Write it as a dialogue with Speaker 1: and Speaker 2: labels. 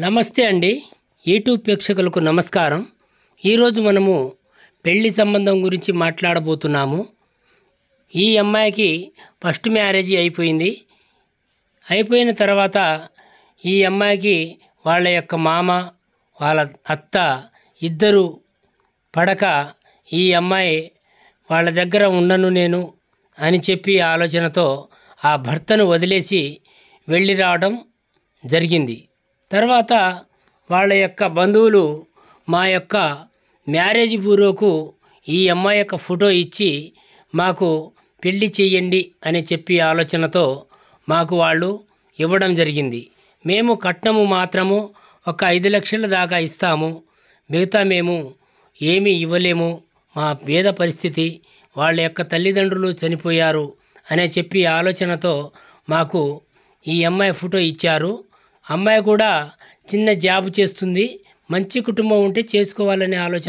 Speaker 1: నమస్తే అండి. యూట్యూబ్ ప్రేక్షకులకు నమస్కారం. ఈరోజు మనము పెళ్లి సంబంధం గురించి మాట్లాడబోతున్నాము. ఈ అమ్మాయికి ఫస్ట్ మ్యారేజ్ అయిపోయింది. అయిపోయిన తర్వాత ఈ అమ్మాయికి వాళ్ళ యొక్క మామ, వాళ్ళ అత్త ఇద్దరు పడక ఈ అమ్మాయి వాళ్ళ దగ్గర ఉండను నేను అని చెప్పి ఆలోచనతో ఆ భర్తను వదిలేసి వెళ్ళి రావడం జరిగింది. తర్వాత వాళ్ళ యొక్క బంధువులు మా యొక్క మ్యారేజ్ బ్యూరోకు ఈ అమ్మాయి యొక్క ఫోటో ఇచ్చి మాకు పెళ్లి చేయండి అని చెప్పి ఆలోచనతో మాకు వాళ్ళు ఇవ్వడం జరిగింది. మేము కట్నము మాత్రము ఒక 5 లక్షల దాకా ఇస్తాము, మిగతా మేము ఏమీ ఇవ్వలేము, మా పేద పరిస్థితి, వాళ్ళ యొక్క తల్లిదండ్రులు చనిపోయారు అనే చెప్పి ఆలోచనతో మాకు ఈ అమ్మాయి ఫోటో ఇచ్చారు. అమ్మాయి కూడా చిన్న జాబ్ చేస్తుంది, మంచి కుటుంబం ఉంటే చేసుకోవాలనే ఆలోచన